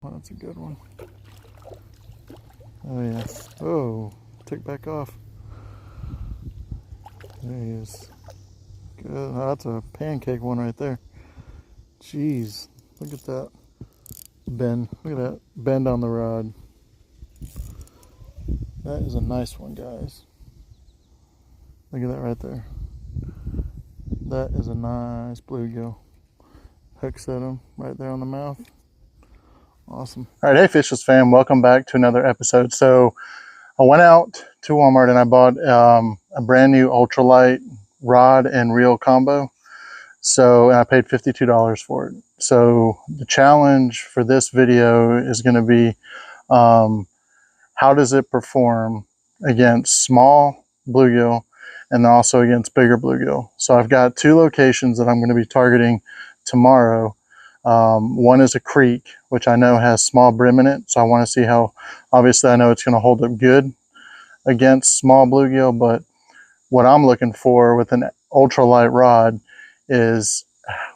Well, that's a good one. Oh yeah. Oh, took back off. There he is. Good. Oh, that's a pancake one right there. Jeez, look at that bend. Look at that bend on the rod. That is a nice one, guys. Look at that right there. That is a nice bluegill. Hooks at him right there on the mouth. Awesome. All right, hey Fishless fam, welcome back to another episode. So I went out to Walmart and I bought a brand new ultralight rod and reel combo. So I paid $52 for it. So the challenge for this video is going to be how does it perform against small bluegill and also against bigger bluegill. So I've got two locations that I'm going to be targeting tomorrow. One is a creek, which I know has small brim in it. So I want to see how, obviously I know it's going to hold up good against small bluegill, but what I'm looking for with an ultralight rod is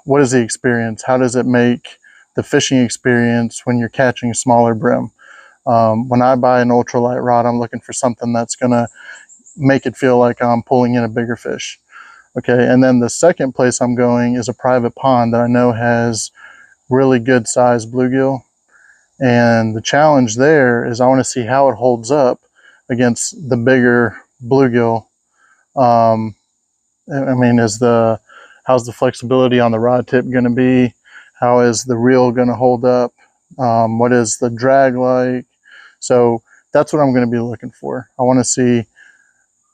what is the experience? How does it make the fishing experience when you're catching smaller brim? When I buy an ultralight rod, I'm looking for something that's going to make it feel like I'm pulling in a bigger fish. Okay, and then the second place I'm going is a private pond that I know has really good sized bluegill. And the challenge there is I want to see how it holds up against the bigger bluegill. I mean, how's the flexibility on the rod tip going to be? How is the reel going to hold up? What is the drag like? So that's what I'm going to be looking for. I want to see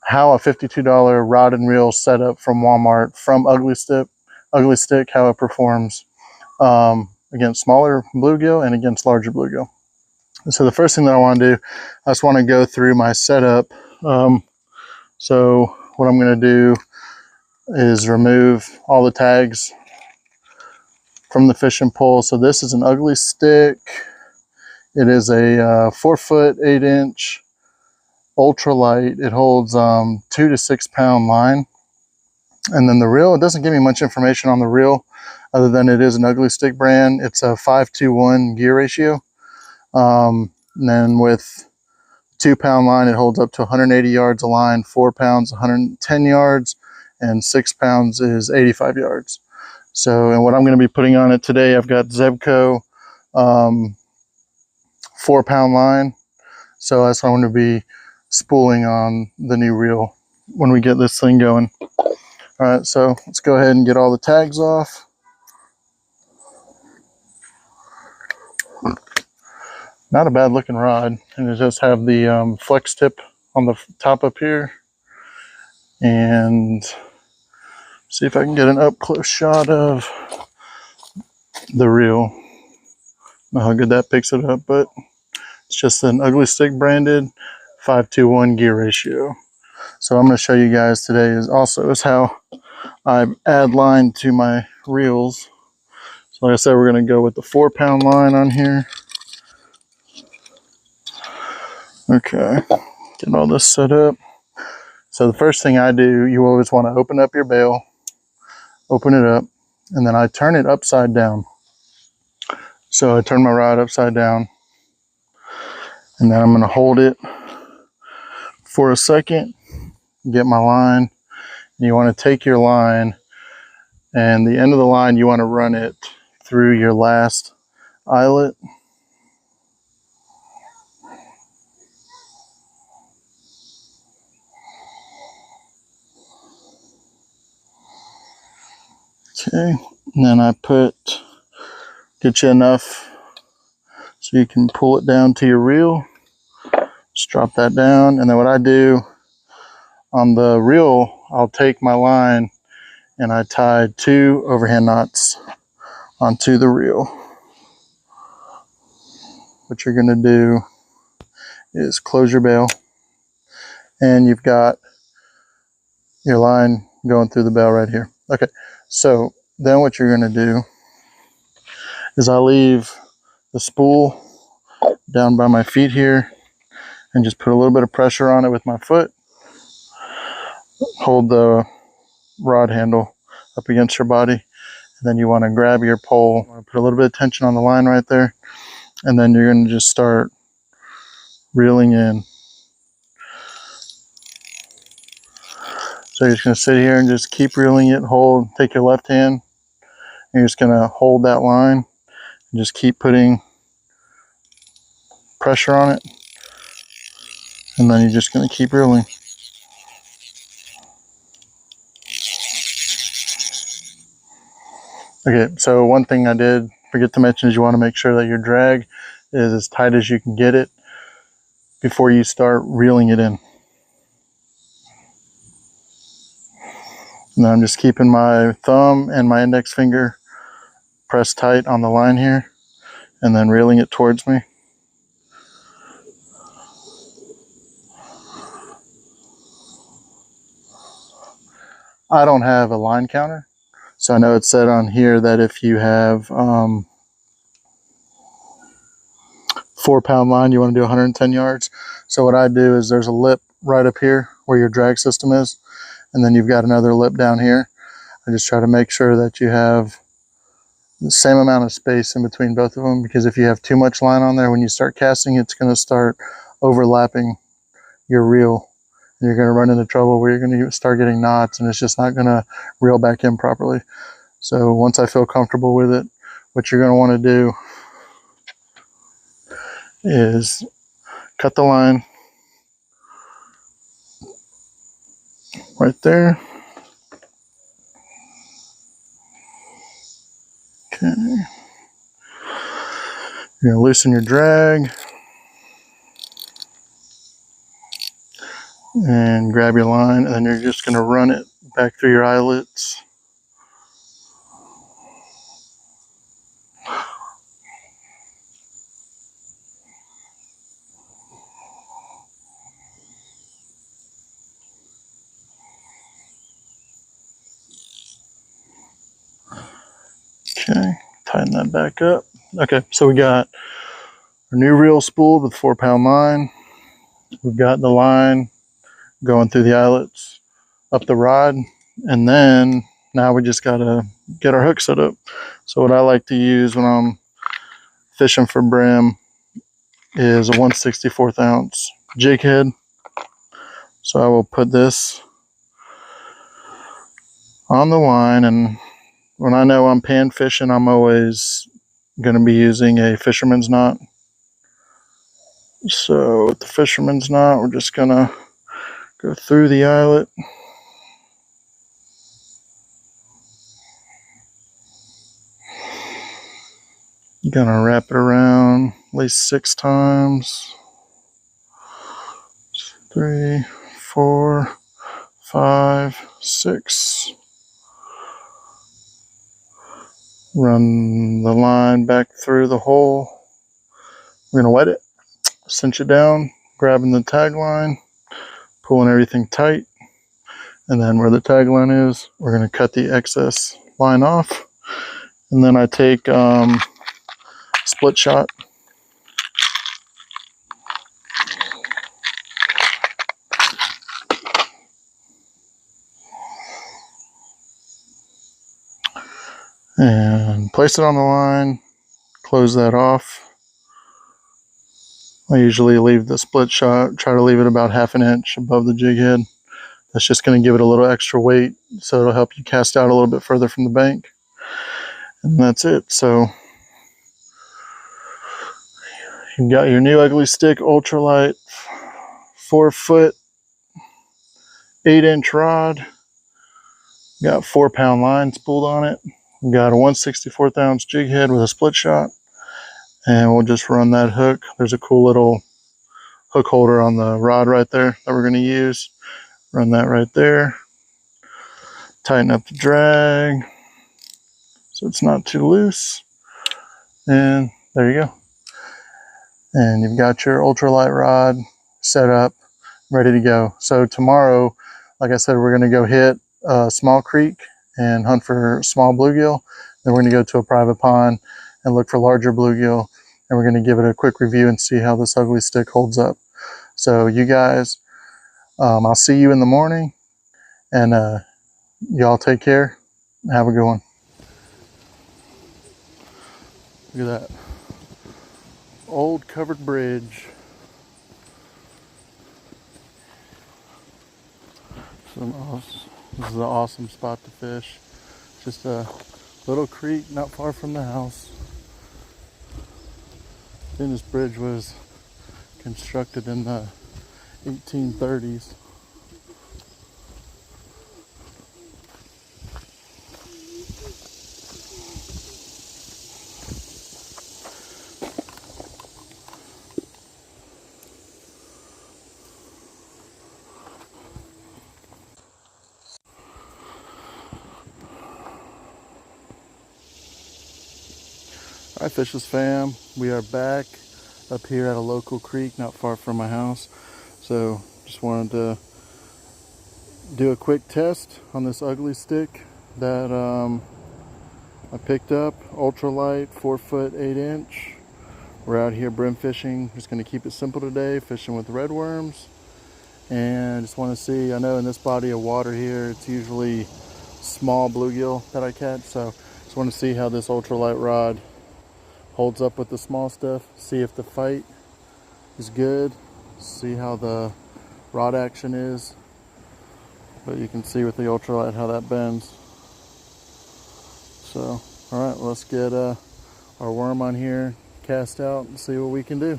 how a $52 rod and reel setup from Walmart from Ugly Stick, how it performs against smaller bluegill and against larger bluegill. So the first thing that I want to do, I just want to go through my setup. So what I'm going to do is remove all the tags from the fishing pole. So this is an Ugly Stick. It is a 4 foot 8 inch ultralight. It holds 2 to 6 pound line. And then the reel, it doesn't give me much information on the reel other than it is an Ugly Stick brand. It's a 5-to-1 gear ratio. And then with 2 pound line, it holds up to 180 yards of line, 4 pounds, 110 yards, and 6 pounds is 85 yards. So, and what I'm going to be putting on it today, I've got Zebco 4 pound line. So that's what I'm going to be spooling on the new reel when we get this thing going. All right, so let's go ahead and get all the tags off. Not a bad looking rod, and it does have the flex tip on the top up here. And see if I can get an up close shot of the reel. I don't know how good that picks it up, but it's just an Ugly Stick branded 5-to-1 gear ratio. So I'm going to show you guys today is how I add line to my reels. So like I said, we're going to go with the 4 pound line on here. Okay, get all this set up. So the first thing I do, you always want to open up your bail, open it up, and then I turn it upside down. So I turn my rod upside down, and then I'm going to hold it for a second, get my line. And you want to take your line, and the end of the line, you want to run it through your last eyelet. Okay, and then I get you enough so you can pull it down to your reel. Just drop that down, and then what I do on the reel, I'll take my line and I tie 2 overhand knots onto the reel. What you're going to do is close your bail, and you've got your line going through the bail right here. Okay, so then what you're going to do is I leave the spool down by my feet here and just put a little bit of pressure on it with my foot. Hold the rod handle up against your body, and then you want to grab your pole. Put a little bit of tension on the line right there, and then you're going to just start reeling in. So you're just going to sit here and just keep reeling it. Take your left hand, and you're just going to hold that line and just keep putting pressure on it, and then you're just going to keep reeling. Okay, so one thing I did forget to mention is you want to make sure that your drag is as tight as you can get it before you start reeling it in. Now I'm just keeping my thumb and my index finger pressed tight on the line here, and then reeling it towards me. I don't have a line counter, so I know it said on here that if you have 4-pound line, you want to do 110 yards. So what I do is there's a lip right up here where your drag system is, and then you've got another lip down here. I just try to make sure that you have the same amount of space in between both of them, because if you have too much line on there, when you start casting, it's going to start overlapping your reel. You're going to run into trouble where you're going to start getting knots, and it's just not going to reel back in properly. So once I feel comfortable with it, what you're going to want to do is cut the line right there. Okay. You're going to loosen your drag and grab your line, and then you're just going to run it back through your eyelets. Okay, tighten that back up. Okay, so we got our new reel spooled with 4-pound line. We've got the line going through the eyelets up the rod, and then now we just gotta get our hook set up. So what I like to use when I'm fishing for brim is a 1/64 ounce jig head. So I will put this on the line, and when I know I'm pan fishing, I'm always going to be using a fisherman's knot. So with the fisherman's knot, we're just going to go through the eyelet. Gonna wrap it around at least 6 times. 3, 4, 5, 6. Run the line back through the hole. We're gonna wet it, cinch it down, grabbing the tag line, pulling everything tight, and then where the tag line is, we're gonna cut the excess line off. And then I take split shot. And place it on the line, close that off. I usually leave the split shot, try to leave it about 1/2 inch above the jig head. That's just going to give it a little extra weight, so it'll help you cast out a little bit further from the bank. And that's it. So you've got your new Ugly Stick ultralight 4-foot 8-inch rod. Got 4-pound line spooled on it. We got a 1/64 ounce jig head with a split shot, and we'll just run that hook. There's a cool little hook holder on the rod right there that we're going to use. Run that right there. Tighten up the drag so it's not too loose, and there you go. And you've got your ultralight rod set up, ready to go. So tomorrow, like I said, we're going to go hit a small creek and hunt for small bluegill. Then we're going to go to a private pond and look for larger bluegill, and we're going to give it a quick review and see how this Ugly Stick holds up. So you guys, I'll see you in the morning, and y'all take care. Have a good one. Look at that. old covered bridge. This is an awesome spot to fish. Just a little creek not far from the house. I think this bridge was constructed in the 1830s. Alright, Fishless fam, we are back up here at a local creek not far from my house. So just wanted to do a quick test on this Ugly Stick that I picked up. Ultralight, 4-foot 8-inch. We're out here brim fishing. Just going to keep it simple today, fishing with redworms. And just want to see, I know in this body of water here it's usually small bluegill that I catch, so just want to see how this ultralight rod holds up with the small stuff, see if the fight is good, see how the rod action is. But you can see with the ultralight how that bends. So, alright, let's get our worm on here, cast out, and see what we can do.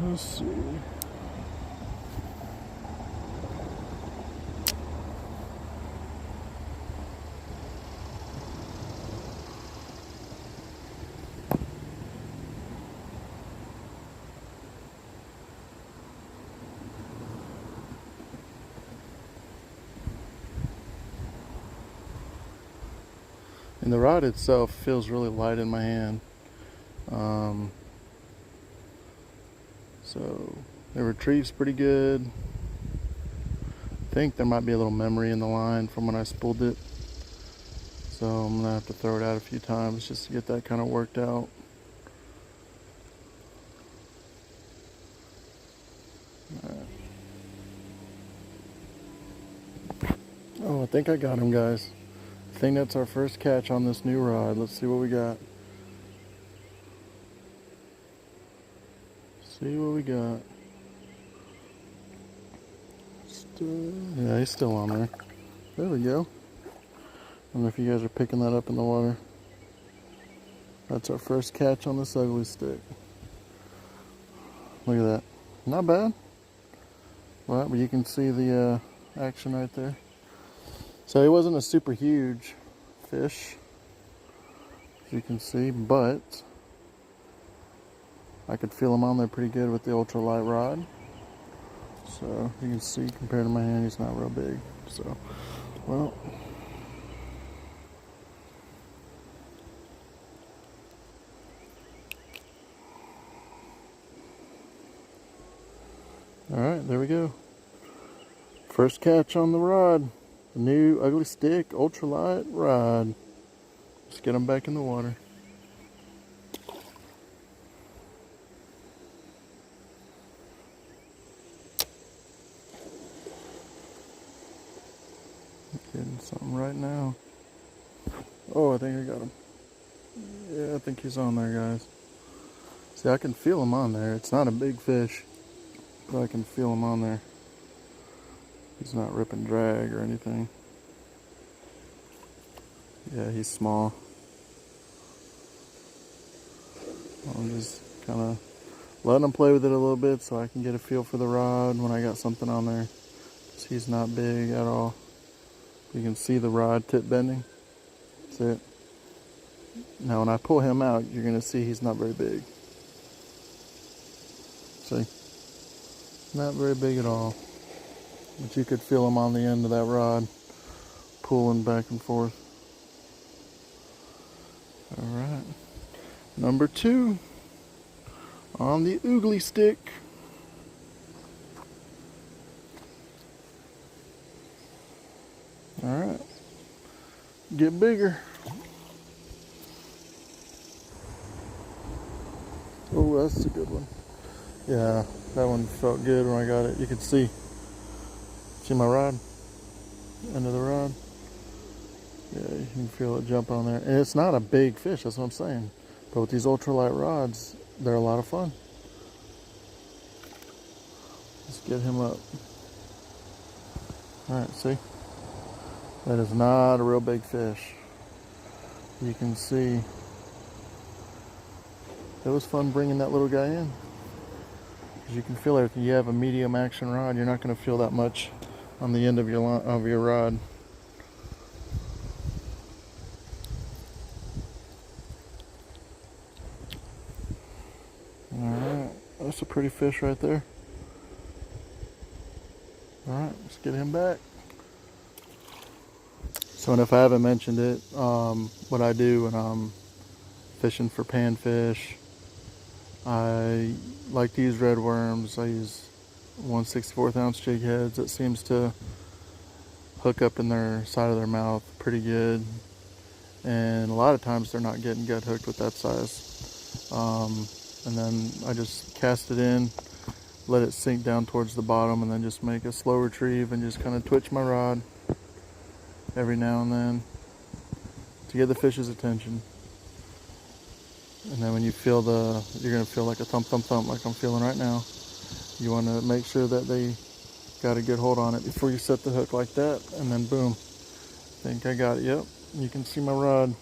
Let's see. And the rod itself feels really light in my hand. So it retrieves pretty good. I think there might be a little memory in the line from when I spooled it. So I'm gonna have to throw it out a few times just to get that kind of worked out. Alright. Oh, I think I got him, guys. I think that's our first catch on this new rod. Let's see what we got. See what we got. Yeah, he's still on there. There we go. I don't know if you guys are picking that up in the water. That's our first catch on this Ugly Stick. Look at that. Not bad. Well, but you can see the action right there. So he wasn't a super huge fish, as you can see, but I could feel him on there pretty good with the ultralight rod. So you can see compared to my hand, he's not real big. So, well. Alright, there we go. First catch on the rod. The new Ugly Stick ultralight rod. Let's get them back in the water. Getting something right now. Oh, I think I got him. Yeah, I think he's on there, guys. See, I can feel him on there. It's not a big fish, but I can feel him on there. He's not ripping drag or anything. Yeah, he's small. I'm just kind of letting him play with it a little bit so I can get a feel for the rod when I got something on there. He's not big at all. You can see the rod tip bending. That's it. Now when I pull him out, you're going to see he's not very big. See? Not very big at all. But you could feel him on the end of that rod, pulling back and forth. Alright. Number 2 on the Ugly Stick. Alright. Get bigger. Oh, that's a good one. Yeah, that one felt good when I got it. You could see my rod, end of the rod. Yeah, you can feel it jump on there. And it's not a big fish, that's what I'm saying. But with these ultralight rods, they're a lot of fun. Let's get him up. Alright, see? That is not a real big fish. You can see it was fun bringing that little guy in. Because you can feel it. If you have a medium action rod, you're not going to feel that much on the end of your rod. Alright, that's a pretty fish right there. Alright, let's get him back. So, and if I haven't mentioned it, what I do when I'm fishing for panfish, I like to use red worms. I use 1/64 ounce jig heads. It seems to hook up in their side of their mouth pretty good. And a lot of times they're not getting gut hooked with that size. And then I just cast it in, let it sink down towards the bottom, and then just make a slow retrieve and just kind of twitch my rod every now and then to get the fish's attention. And then when you feel you're going to feel like a thump, thump, thump like I'm feeling right now. You want to make sure that they got a good hold on it before you set the hook like that, and then boom. Think I got it. Yep, you can see my rod.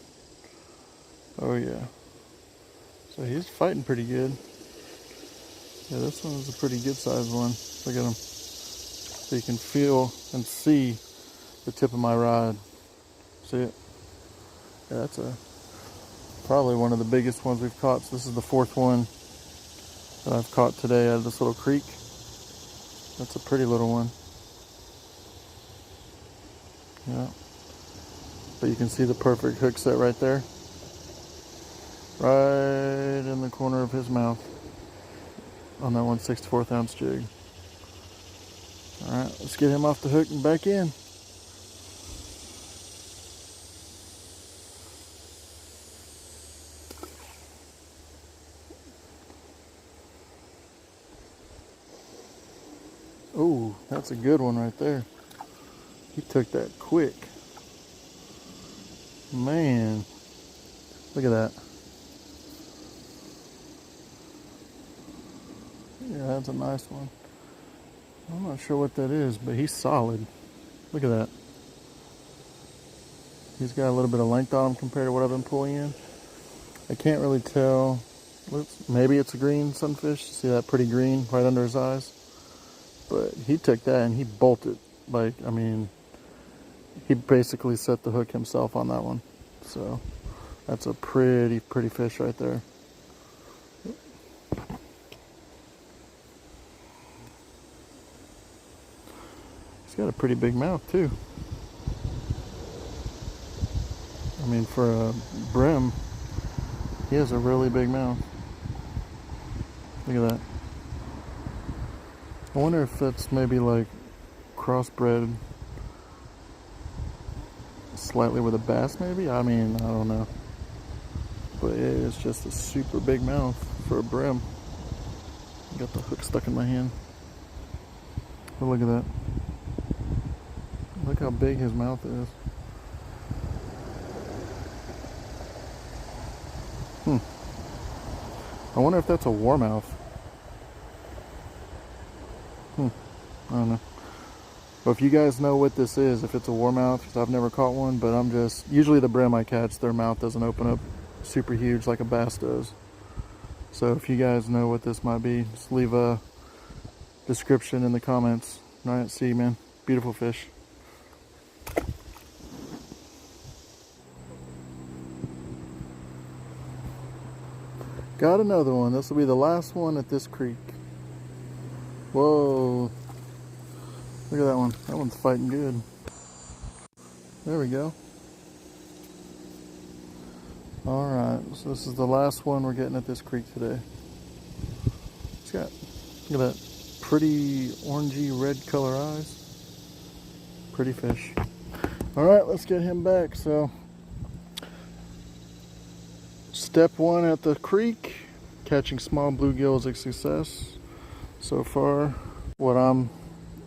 Oh yeah. So he's fighting pretty good. Yeah, this one is a pretty good sized one. Look at him. So you can feel and see the tip of my rod. See it? Yeah, that's probably one of the biggest ones we've caught. So this is the fourth one that I've caught today out of this little creek. That's a pretty little one. Yeah. But you can see the perfect hook set right there. Right in the corner of his mouth on that 1/64 ounce jig. Alright, let's get him off the hook and back in. Oh, that's a good one right there. He took that quick. Man, look at that. Yeah, that's a nice one. I'm not sure what that is, but he's solid. Look at that. He's got a little bit of length on him compared to what I've been pulling in. I can't really tell. Maybe it's a green sunfish. See that pretty green right under his eyes? But he took that and he bolted. Like, I mean, he basically set the hook himself on that one. So that's a pretty fish right there. He's got a pretty big mouth too. I mean, for a brim, he has a really big mouth. Look at that. I wonder if that's maybe like crossbred slightly with a bass maybe? I mean, I don't know. But it is just a super big mouth for a brim. Got the hook stuck in my hand. But look at that. Look how big his mouth is. I wonder if that's a warmouth. I don't know. But if you guys know what this is, if it's a warmouth, because I've never caught one, but usually the brim I catch, their mouth doesn't open up super huge like a bass does. So if you guys know what this might be, just leave a description in the comments. All right, see you, man. Beautiful fish. Got another one. This will be the last one at this creek. Whoa. Look at that one. That one's fighting good. There we go. Alright, so this is the last one we're getting at this creek today. Look at that pretty orangey red color eyes. Pretty fish. Alright, let's get him back. So, step one at the creek, catching small bluegill is a success. So far, what I'm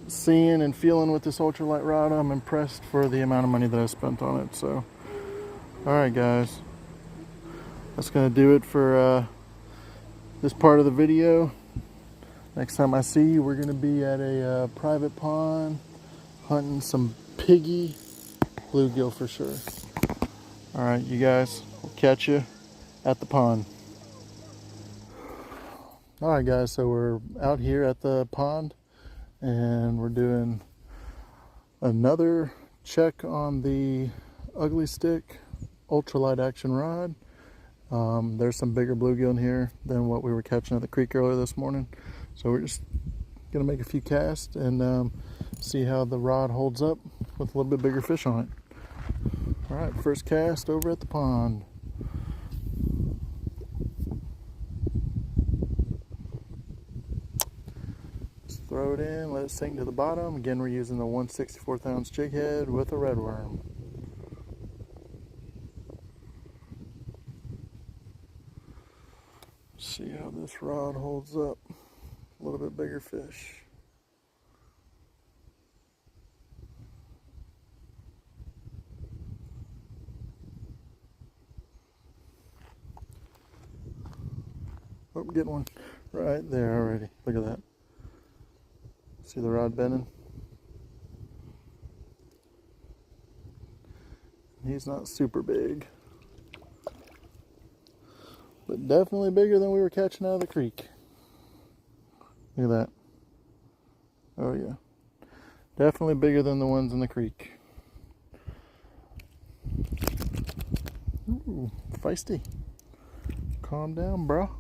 seeing and feeling with this ultralight rod, I'm impressed for the amount of money that I spent on it. So Alright guys, that's going to do it for this part of the video. Next time I see you, we're going to be at a private pond hunting some piggy bluegill for sure. Alright you guys, we'll catch you at the pond. Alright guys, so we're out here at the pond and we're doing another check on the Ugly Stick ultralight action rod. There's some bigger bluegill in here than what we were catching at the creek earlier this morning. So we're just gonna make a few casts and see how the rod holds up with a little bit bigger fish on it. All right, first cast over at the pond. Just throw it in, let it sink to the bottom. Again, we're using the 1/64 ounce jig head with a red worm. See how this rod holds up. A little bit bigger fish. Oh, getting one right there already. Look at that. See the rod bending? He's not super big, but definitely bigger than we were catching out of the creek. Look at that. Oh yeah. Definitely bigger than the ones in the creek. Ooh, feisty. Calm down, bro.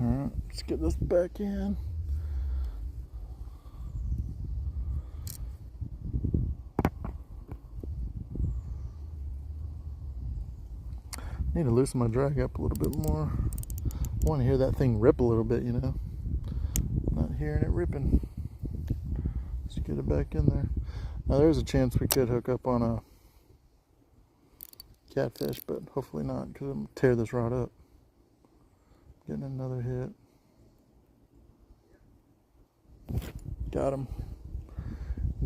Alright, let's get this back in. Need to loosen my drag up a little bit more. I want to hear that thing rip a little bit, you know. Not hearing it ripping. Let's get it back in there. Now there's a chance we could hook up on a catfish, but hopefully not, because I'm going to tear this rod up. Getting another hit. Got him.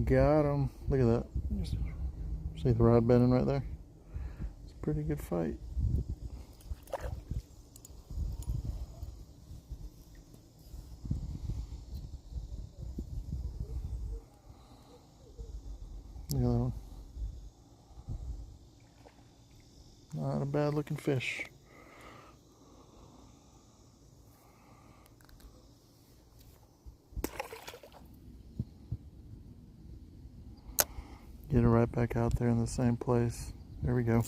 Got him. Look at that. See the rod bending right there? It's a pretty good fight. Look at that one. Not a bad looking fish. Get it right back out there in the same place. There we go.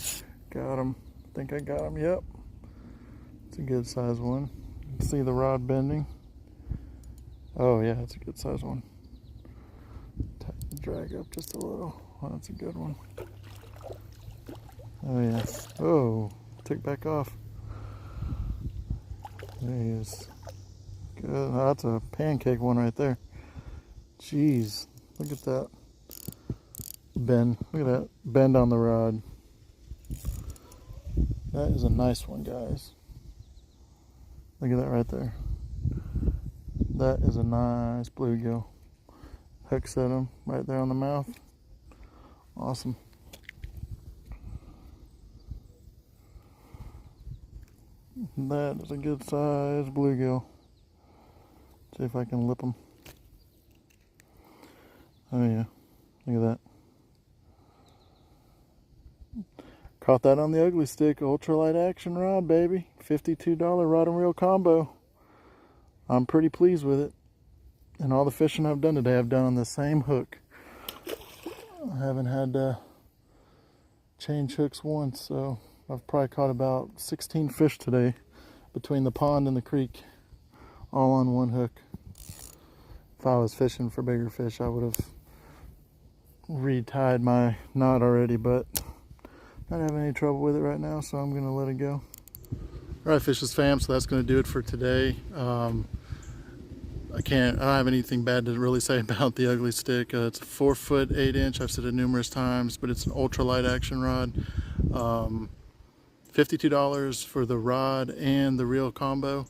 Got him. I think I got him. Yep. It's a good size one. See the rod bending? Oh yeah, it's a good size one. Tighten the drag up just a little. Oh, that's a good one. Oh yeah. Oh, took back off. There he is. Good. Oh, that's a pancake one right there. Jeez, look at that bend. Look at that bend on the rod. That is a nice one, guys. Look at that right there. That is a nice bluegill. Hook set him right there on the mouth. Awesome. That is a good size bluegill. See if I can lip him. Oh yeah, look at that. Caught that on the Ugly Stick ultralight action rod, baby. $52 rod and reel combo. I'm pretty pleased with it. And all the fishing I've done today, I've done on the same hook. I haven't had to change hooks once, so I've probably caught about 16 fish today between the pond and the creek, all on one hook. If I was fishing for bigger fish, I would have retied my knot already, but not having any trouble with it right now, so I'm going to let it go. All right, Fishless fam, so that's going to do it for today. I don't have anything bad to really say about the Ugly Stick. It's a 4 foot 8 inch. I've said it numerous times, but it's an ultralight action rod. $52 for the rod and the reel combo.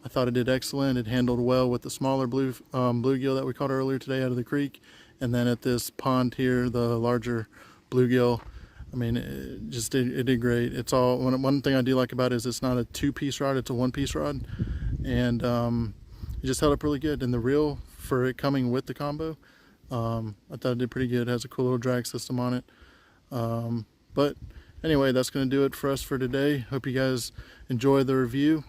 I thought it did excellent. It handled well with the smaller bluegill that we caught earlier today out of the creek, and then at this pond here, the larger bluegill. I mean, it did great. It's all one thing I do like about it is it's not a 2-piece rod; it's a 1-piece rod, and it just held up really good. And the reel for it coming with the combo, I thought it did pretty good. It has a cool little drag system on it. But anyway, that's going to do it for us for today. Hope you guys enjoy the review.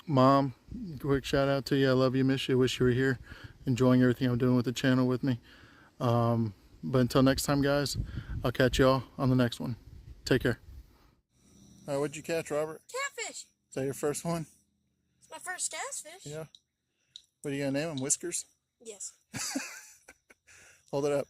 Mom, quick shout out to you. I love you, miss you, wish you were here, enjoying everything I'm doing with the channel with me. But until next time, guys, I'll catch y'all on the next one. Take care. All right, what'd you catch, Robert? Catfish. Is that your first one? It's my first catfish. Yeah. What are you gonna name him? Whiskers? Yes. Hold it up.